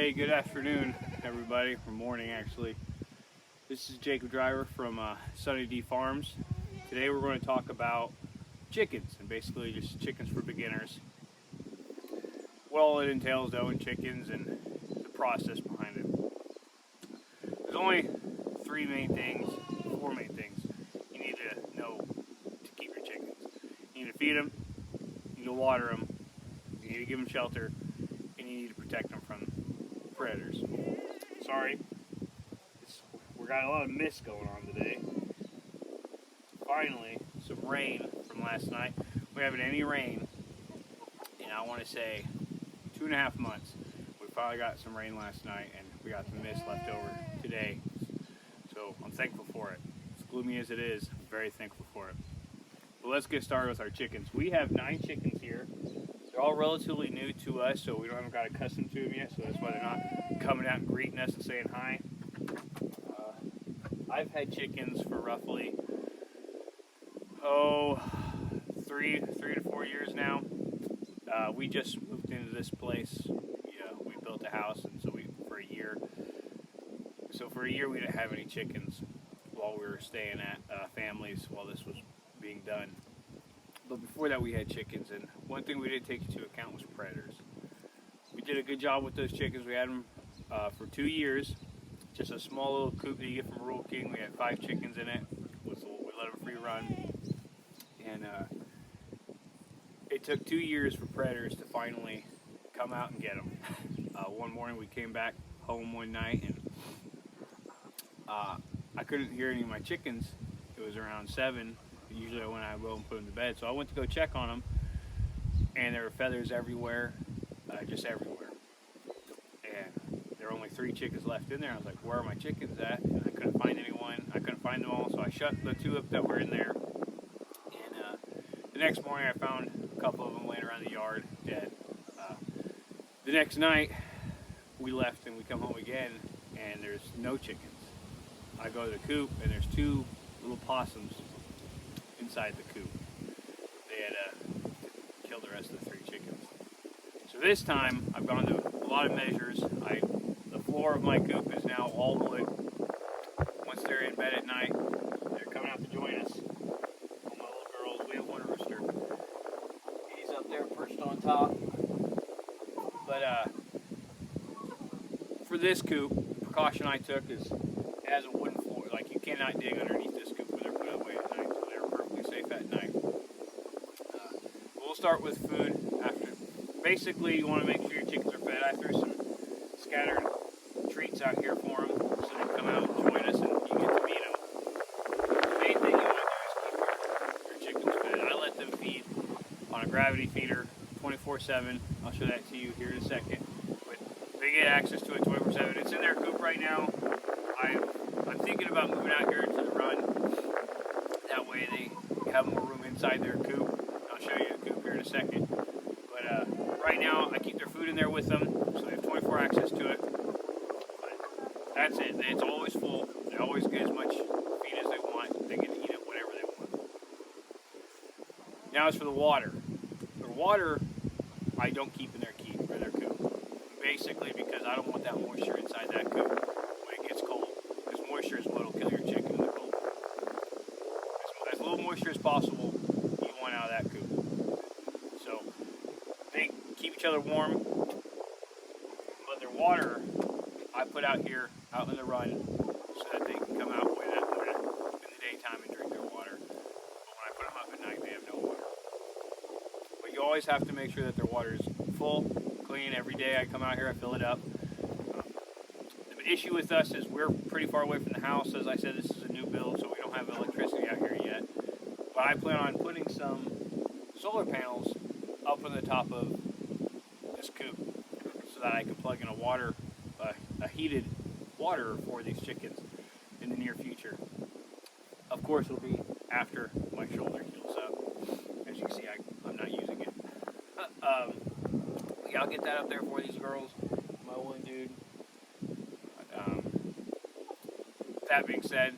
Hey, good afternoon, everybody, or morning actually. This is Jacob Driver from Sunny D Farms. Today we're going to talk about chickens, and basically just chickens for beginners. What all it entails though in chickens and the process behind it. There's only four main things you need to know to keep your chickens. You need to feed them, you need to water them, you need to give them shelter, and you need to protect them from predators. Sorry, we got a lot of mist going on today. Finally, some rain from last night. We haven't any rain in, I want to say, 2.5 months. We finally got some rain last night, and we got some mist left over today. So I'm thankful for it. As gloomy as it is, I'm very thankful for it. But let's get started with our chickens. We have 9 chickens here. They're all relatively new to us, so we haven't got accustomed to them yet, so that's why they're not coming out and greeting us and saying hi. I've had chickens for roughly, 3 to 4 years now. We just moved into this place. We built a house, and so for a year. So for a year we didn't have any chickens while we were staying at families while this was being done. But before that we had chickens, and one thing we didn't take into account was predators. We did a good job with those chickens. We had them for 2 years. Just a small little coop that you get from Rural King. We had 5 chickens in it. We let them free run. And it took 2 years for predators to finally come out and get them. One morning we came back home one night, and I couldn't hear any of my chickens. It was around 7. Usually when I go and put them to bed. So I went to go check on them, and there were feathers everywhere, just everywhere. And there were only 3 chickens left in there. I was like, where are my chickens at? And I couldn't find anyone. I couldn't find them all, so I shut the 2 up that were in there. And the next morning I found a couple of them laying around the yard dead. The next night we left and we come home again, and there's no chickens. I go to the coop, and there's 2 little possums inside the coop. They had killed the rest of the 3 chickens. So this time I've gone to a lot of measures. The floor of my coop is now all wood. Once they're in bed at night, they're coming out to join us. All my little girls. We have one rooster. He's up there perched on top. But for this coop, the precaution I took is it has a wooden floor. Like, you cannot dig underneath this coop when they're put away at night. So they're perfectly safe at night. We'll start with food after. Basically, you want to make sure your chickens are fed. I threw some scattered treats out here for them so they can come out and join us and you get to meet them. The main thing you want to do is keep your chickens fed. I let them feed on a gravity feeder 24/7. I'll show that to you here in a second. But they get access to it 24/7. It's in their coop right now. I'm thinking about moving out here into the run. That way they have more room inside their coop. I'll show you the coop here in a second. But right now I keep their food in there with them, so they have 24 access to it. But that's it. It's always full. They always get as much feed as they want. They get to eat it whatever they want. Now as for the water. The water I don't keep in their coop. Basically because I don't want that moisture inside that coop when it gets cold. Because moisture is what will kill your chicken in the cold. As little moisture as possible you want out of that coop. So they keep each other warm, but their water I put out here, out in the run, so that they can come out in the daytime and drink their water. But when I put them up at night, they have no water. But you always have to make sure that their water is full, clean. Every day I come out here, I fill it up. The issue with us is we're pretty far away from the house. As I said, this is a new build, so we don't have electricity out here yet. But I plan on putting some solar panels up on the top of this coop so that I can plug in a heated water for these chickens in the near future. Of course, it'll be after my shoulder heals up. As you can see, I'm not using it. Yeah, I'll get that up there for these girls. My one dude. That being said,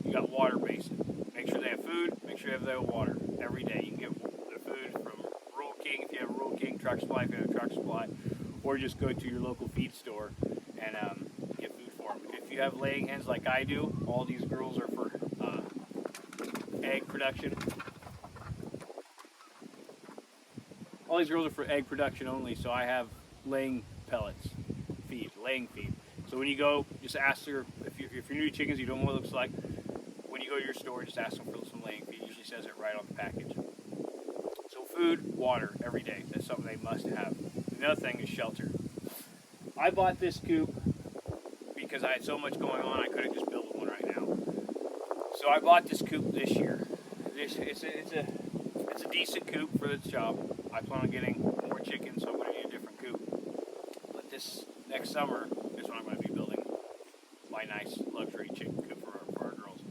you got water basin. Make sure they have food. Make sure they have water every day. You can get the food from Rural King if you have a Rural King, Truck Supply if you have a Truck Supply, or just go to your local feed store and get food for them. If you have laying hens like I do, all these girls are for egg production. All these girls are for egg production only, so I have laying pellets, laying feed. So when you go, just ask her, if you're new to chickens, you don't know what it looks like, when you go to your store, just ask them for some laying feed. It usually says it right on the package. So food, water, every day. That's something they must have. Another thing is shelter. I bought this coop because I had so much going on, I couldn't just build one right now. So I bought this coop this year. It's a decent coop for this job. I plan on getting more chickens, so I'm going to need a different coop. But this next summer is when I'm going to be building my nice luxury chicken coop for our girls.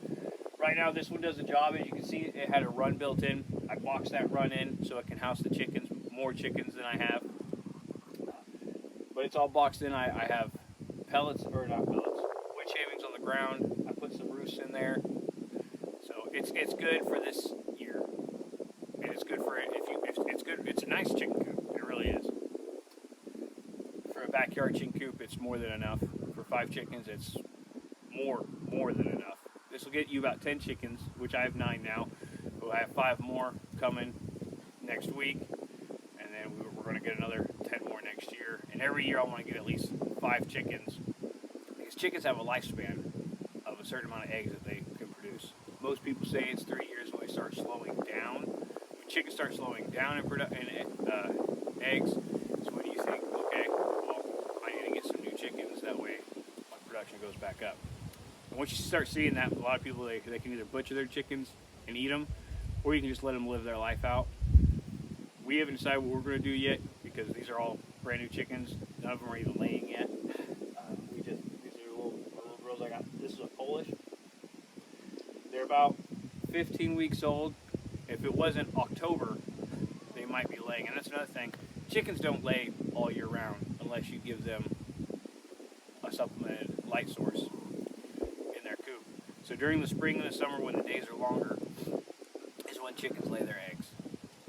Right now, this one does the job. As you can see, it had a run built in. I boxed that run in so it can house the chickens, more chickens than I have. But it's all boxed in. I have pellets, or not pellets, wood shavings on the ground. I put some roosts in there. So it's good for this year. And it's good for it. It's good. It's a nice chicken coop. It really is. For a backyard chicken coop, it's more than enough. For 5 chickens, it's more than enough. This will get you about 10 chickens, which I have 9 now. We'll have 5 more coming next week, and then we're going to get another 10 more next year. And every year I want to get at least 5 chickens, because chickens have a lifespan of a certain amount of eggs that they can produce. Most people say it's 3 years when they start slowing down. When chickens start slowing down in eggs, so when you think, okay, well, I need to get some new chickens, that way my production goes back up. And once you start seeing that, a lot of people, they can either butcher their chickens and eat them, or you can just let them live their life out. We haven't decided what we're going to do yet, because these are all brand new chickens. None of them are even laying yet. These are little girls I got. This is a Polish. They're about 15 weeks old. If it wasn't October, they might be laying. And that's another thing. Chickens don't lay all year round unless you give them a supplemented light source in their coop. So during the spring and the summer, when the days are longer, is when chickens lay their eggs.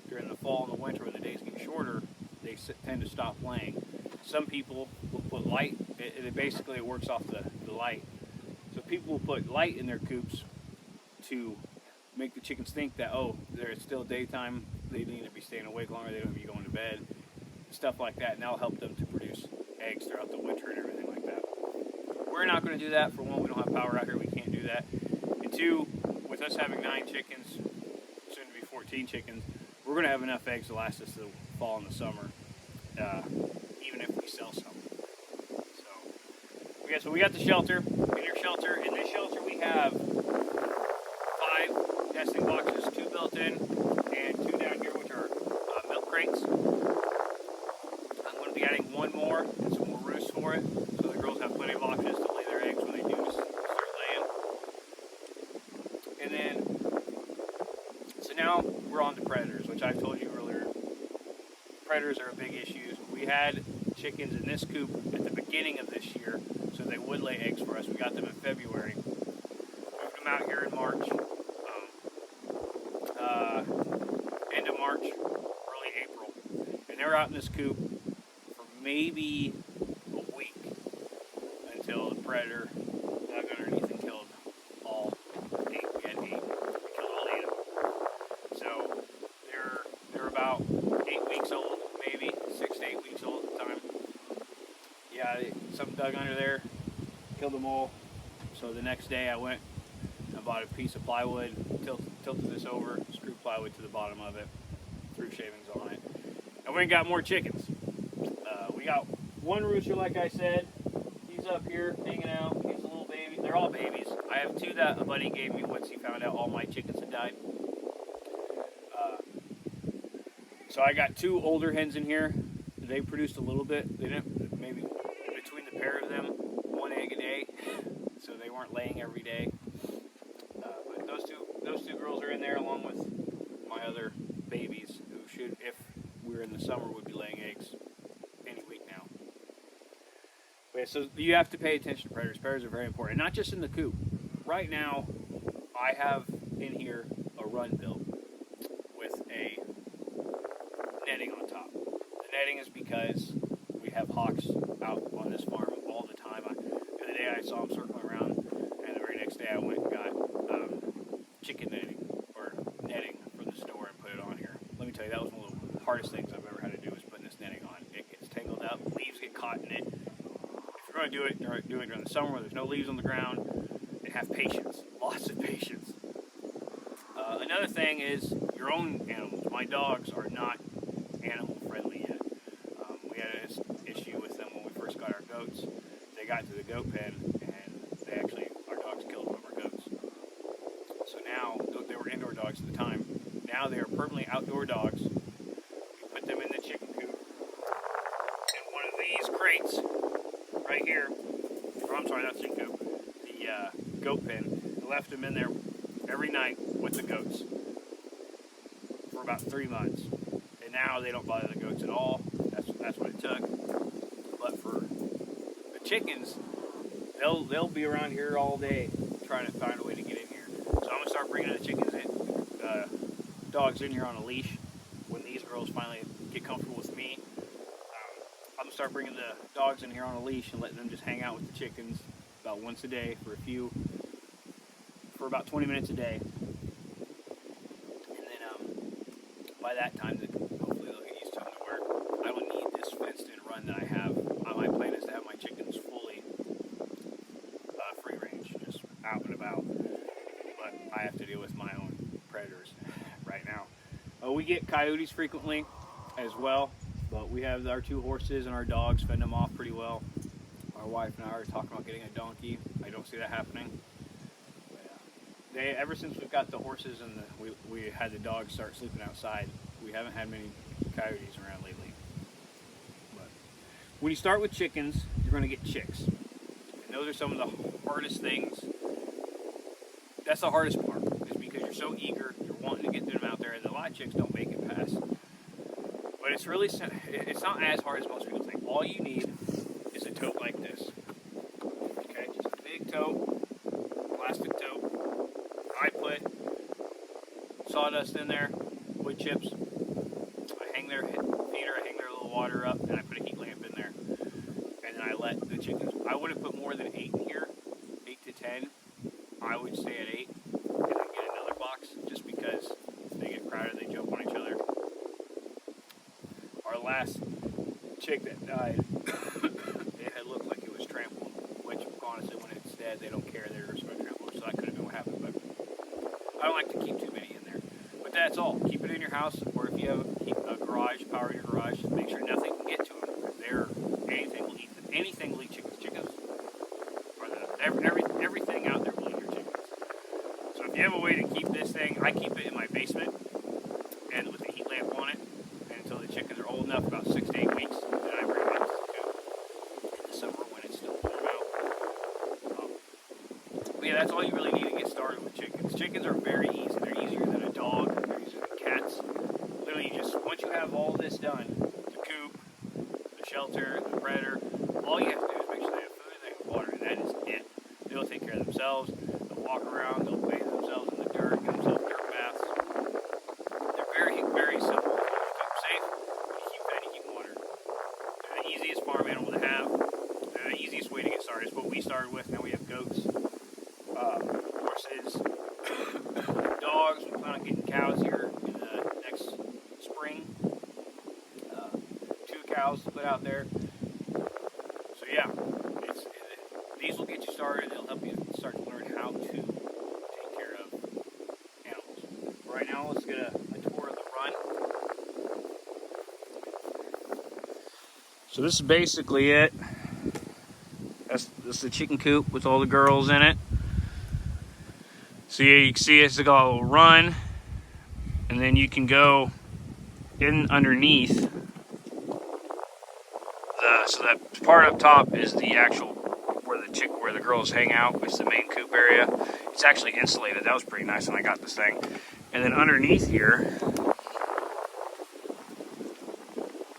During the fall and the winter, when the days get shorter, they tend to stop laying. Some people will put light. It works off the light. So people will put light in their coops to make the chickens think that, oh, it's still daytime, they need to be staying awake longer, they don't need to be going to bed, stuff like that, and that'll help them to produce eggs throughout the winter and everything like that. We're not going to do that. For one, we don't have power out here, we can't do that. And 2, with us having 9 chickens, soon to be 14 chickens, we're going to have enough eggs to last us the fall and the summer, even if we sell some. So we got the shelter. In this shelter we have 5 nesting boxes, 2 built in, and 2 down here, which are milk crates. I'm going to be adding 1 more and some more roosts for it, so the girls have plenty of options to lay their eggs when they do start laying. And then, so now we're on to predators, which I've told you earlier. Predators are a big issue. We had chickens in this coop at the beginning of this year, so they would lay eggs for us. We got them in February. Moved them out here in March. End of March, early April. And they were out in this coop for maybe a week until the predator dug underneath and killed all 8. We had 8. We killed all 8 of them. So they're about 8 weeks old, maybe 6 to 8 weeks old at the time. Yeah, something dug under there, killed them all. So the next day I went, I bought a piece of plywood, tilted this over, screwed plywood to the bottom of it, threw shavings on it, and we got more chickens. We got 1 rooster, like I said. He's up here hanging out. He's a little baby. They're all babies. I have 2 that a buddy gave me once he found out all my chickens had died. So I got 2 older hens in here. They produced a little bit. They didn't, maybe between the pair of them, 1 egg a day. So they weren't laying every day. But those two girls are in there along with my other babies, who should, if we were in the summer, would be laying eggs any week now. But yeah, so you have to pay attention to predators. Predators are very important, not just in the coop. Right now, I have in here a run built with a netting on top. The netting is because we have hawks out on this farm all the time. chicken netting or netting from the store and put it on here. Let me tell you, that was one of the hardest things I've ever had to do, is putting this netting on. It gets tangled up, leaves get caught in it. If you're going to do it during the summer where there's no leaves on the ground, and have patience, lots of patience. Another thing is your own animals. My dogs are not animal friendly yet. We had an issue with them when we first got our goats. They got to the goat pen and our dogs killed one of our goats. So now, they were indoor dogs at the time. Now they are permanently outdoor dogs. We put them in the chicken coop in one of these crates right here. Or I'm sorry, not chicken coop. The goat pen. We left them in there every night with the goats for about 3 months, and now they don't bother the goats at all. That's what it took. But for the chickens, they'll be around here all day trying to find a way to get in here. So I'm gonna start bringing the chickens in, dogs in here on a leash. When these girls finally get comfortable with me, I'm gonna start bringing the dogs in here on a leash and letting them just hang out with the chickens about once a day for about 20 minutes a day, and then by that time, hopefully they'll get used to them to where I don't need this fenced-in run that I have. My plan is to have my chickens fully free range, just out and about, but I have to deal with my own predators right now. We get coyotes frequently as well, but we have our 2 horses and our dogs, fend them off pretty well. My wife and I are talking about getting a donkey. I don't see that happening. Ever since we've got the horses and we had the dogs start sleeping outside, we haven't had many coyotes around lately. But when you start with chickens, you're going to get chicks. And those are some of the hardest things. That's the hardest part, is because you're so eager, you're wanting to get them out there, and a lot of chicks don't make it past. But it's not as hard as most people think. All you need is a tote like this. Okay, just a big tote, plastic tote. I put sawdust in there, wood chips. I hang their feeder, I hang their little water up, and I put a heat lamp in there. And then I let the chickens, I wouldn't put more than 8 in here, 8 to 10. I would stay at 8, and then get another box, just because if they get crowded, they jump on each other. Our last chick that died, it had looked like it was trampled, which honestly, when it's dead, they don't care, they're just going to trample, so that could have been what happened, but I don't like to keep too many in there. But that's all. Keep it in your house, or if you have a garage, power in your garage, just make sure nothing can get to them. Anything will eat them. Anything will eat chickens. Chickens are everything out there will eat your chickens. So if you have a way to keep this thing, I keep it in my basement, and with a heat lamp on it, and until the chickens are old enough, about 6 to 8 weeks, then I bring them into the coop in the summer when it's still warm out. But yeah, that's all you really need to get started with chickens. Chickens are very easy. They're easier than a dog. They're easier than cats. Literally, once you have all this done, the coop, the shelter, the predator, all you have to do is make sure they have food and they have water, and that is it. They'll take care of themselves. They'll walk around. They'll bathe themselves in the dirt, get themselves dirt baths. They're very, very simple. You keep them safe. You keep fed. You keep water. They're the easiest farm animal to have. They're the easiest way to get started. It's what we started with. Now we have goats, horses, dogs. We plan on getting cows here in the next spring. 2 cows to put out there. So yeah, these will get you started. They'll help you start to learn how to take care of animals. Right now, let's get a tour of the run. So this is basically it. This is the chicken coop with all the girls in it. So yeah, you can see it's got a little run, and then you can go in underneath. So that part up top is the actual where the girls hang out. It's the main coop area. It's actually insulated. That was pretty nice when I got this thing. And then underneath here,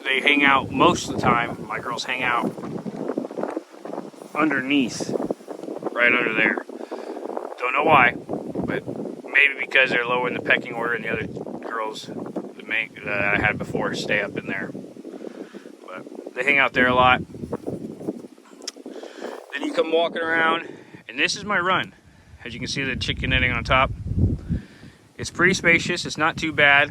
they hang out most of the time. My girls hang out underneath, right under there. Don't know why, but maybe because they're lower in the pecking order and the other girls that I had before stay up in there. But they hang out there a lot. Then you come walking around, and this is my run. As you can see, the chicken netting on top. It's pretty spacious. It's not too bad.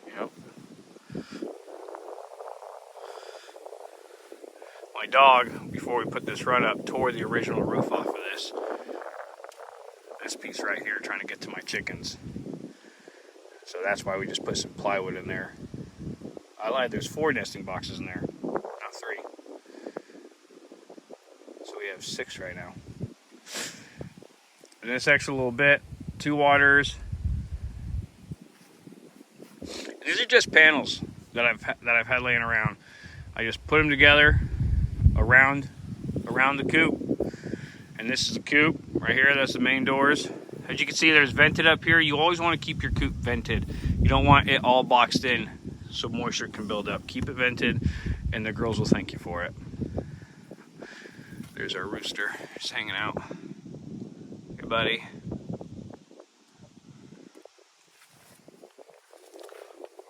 Yep. My dog, before we put this run up, tore the original roof off of this piece right here, trying to get to my chickens. So that's why we just put some plywood in there. I lied, there's 4 nesting boxes in there, not 3. So we have 6 right now. And this extra little bit, 2 waters. These are just panels that I've had laying around. I just put them together around the coop. And this is the coop right here. That's the main doors. As you can see, there's vented up here. You always want to keep your coop vented. You don't want it all boxed in so moisture can build up. Keep it vented, and the girls will thank you for it. There's our rooster, just hanging out. Hey, buddy.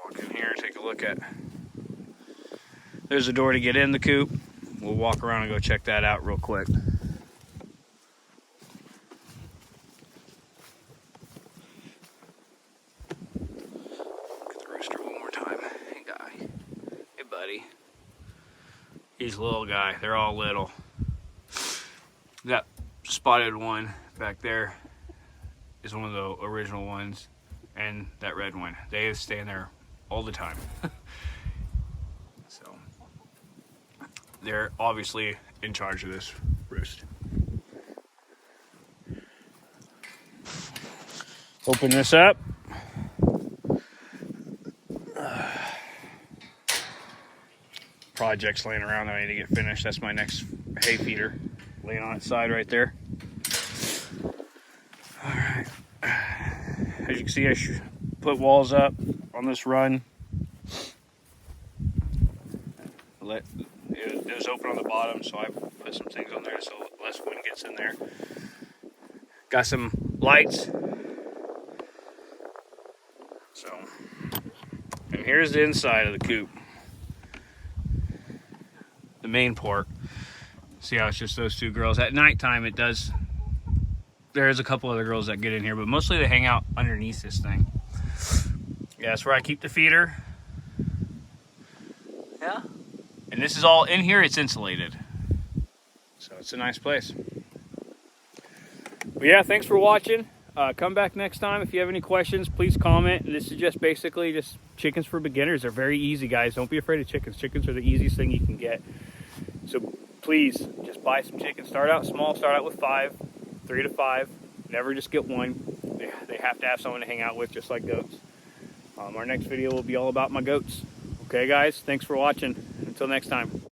Walk in here, take a look at. There's a door to get in the coop. We'll walk around and go check that out real quick. He's a little guy. They're all little. That spotted one back there is one of the original ones, and that red one. They stay in there all the time. So they're obviously in charge of this roost. Open this up. Projects laying around that I need to get finished. That's my next hay feeder laying on its side right there. All right. As you can see, I put walls up on this run. It was open on the bottom, so I put some things on there so less wind gets in there. Got some lights. So, and here's the inside of the coop. The main port. See how it's just those 2 girls. At nighttime there's a couple other girls that get in here, but mostly they hang out underneath this thing. Yeah, that's where I keep the feeder. Yeah. And this is all in here, it's insulated. So it's a nice place. But yeah, thanks for watching. Come back next time. If you have any questions, please comment. This is just basically just chickens for beginners. They're very easy, guys. Don't be afraid of chickens. Chickens are the easiest thing you can get. So please just buy some chickens. Start out small. Start out with 5, 3 to 5. Never just get one. They have to have someone to hang out with, just like goats. Our next video will be all about my goats. Okay, guys? Thanks for watching. Until next time.